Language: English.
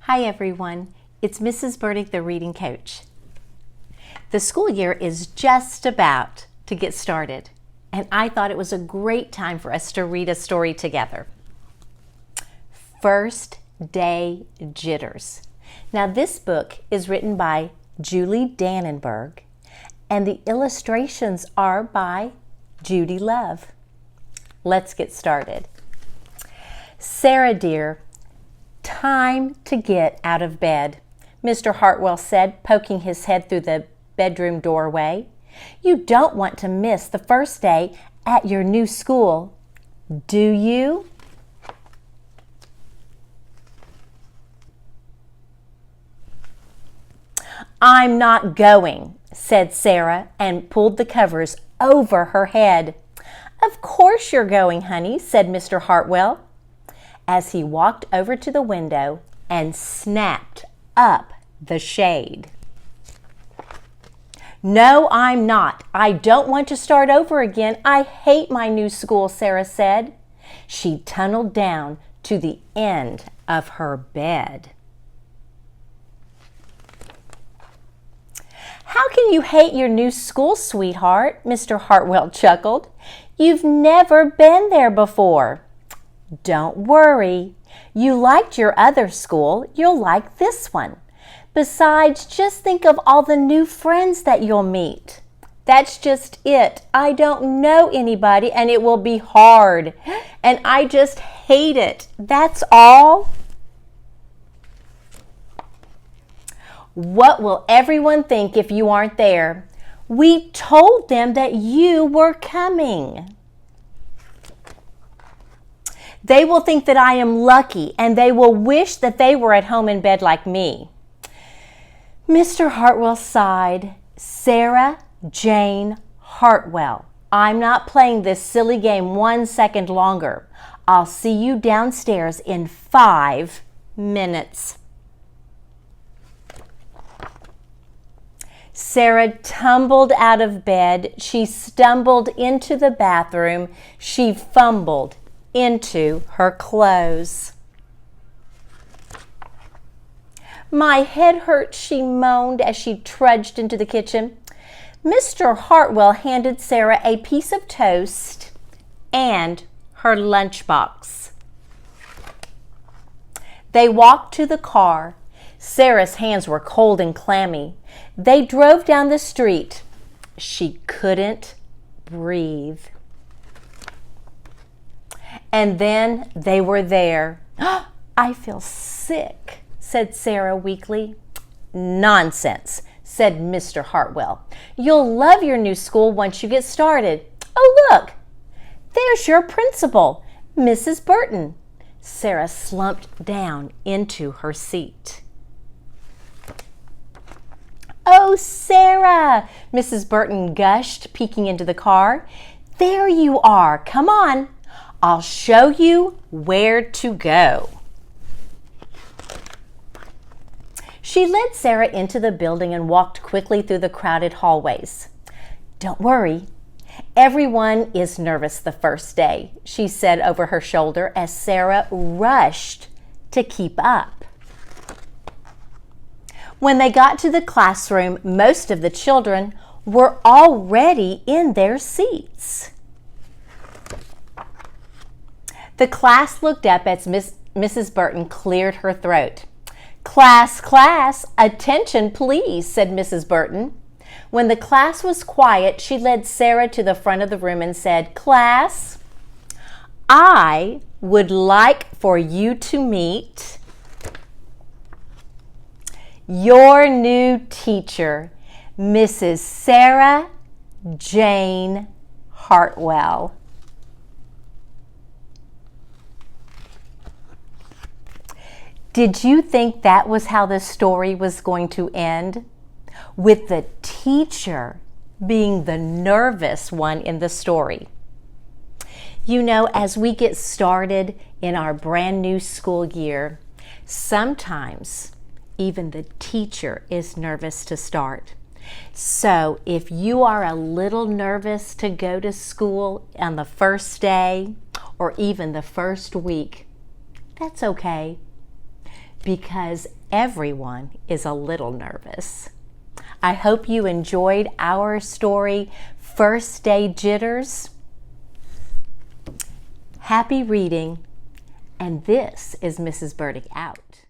Hi everyone, it's Mrs. Burdick, the reading coach. The school year is just about to get started, and I thought it was a great time for us to read a story together. First Day Jitters. Now this book is written by Julie Danneberg, and the illustrations are by Judy Love. Let's get started. Sarah dear, time to get out of bed, Mr. Hartwell said, poking his head through the bedroom doorway. You don't want to miss the first day at your new school, do you? I'm not going, said Sarah, and pulled the covers over her head. Of course you're going, honey, said Mr. Hartwell, as he walked over to the window and snapped up the shade. No, I'm not. I don't want to start over again. I hate my new school, Sarah said. She tunneled down to the end of her bed. How can you hate your new school, sweetheart? Mr. Hartwell chuckled. You've never been there before. Don't worry. You liked your other school. You'll like this one. Besides, just think of all the new friends that you'll meet. That's just it. I don't know anybody and it will be hard. And I just hate it. That's all. What will everyone think if you aren't there? We told them that you were coming. They will think that I am lucky, and they will wish that they were at home in bed like me. Mr. Hartwell sighed. Sarah Jane Hartwell, I'm not playing this silly game 1 second longer. I'll see you downstairs in 5 minutes. Sarah tumbled out of bed. She stumbled into the bathroom. She fumbled into her clothes. My head hurts, she moaned as she trudged into the kitchen. Mr. Hartwell handed Sarah a piece of toast and her lunchbox. They walked to the car. Sarah's hands were cold and clammy. They drove down the street. She couldn't breathe. And then they were there. I feel sick, said Sarah weakly. Nonsense, said Mr. Hartwell. You'll love your new school once you get started. Oh, look, there's your principal, Mrs. Burton. Sarah slumped down into her seat. Oh, Sarah, Mrs. Burton gushed, peeking into the car. There you are. Come on. I'll show you where to go. She led Sarah into the building and walked quickly through the crowded hallways. Don't worry. Everyone is nervous the first day, she said over her shoulder as Sarah rushed to keep up. When they got to the classroom, most of the children were already in their seats. The class looked up as Mrs. Burton cleared her throat. Class, attention please, said Mrs. Burton. When the class was quiet, she led Sarah to the front of the room and said, Class, I would like for you to meet your new teacher, Mrs. Sarah Jane Hartwell. Did you think that was how the story was going to end? With the teacher being the nervous one in the story. You know, as we get started in our brand new school year, sometimes even the teacher is nervous to start. So if you are a little nervous to go to school on the first day or even the first week, that's okay. because everyone is a little nervous. I hope you enjoyed our story, First Day Jitters. Happy reading, and this is Mrs. Burdick out.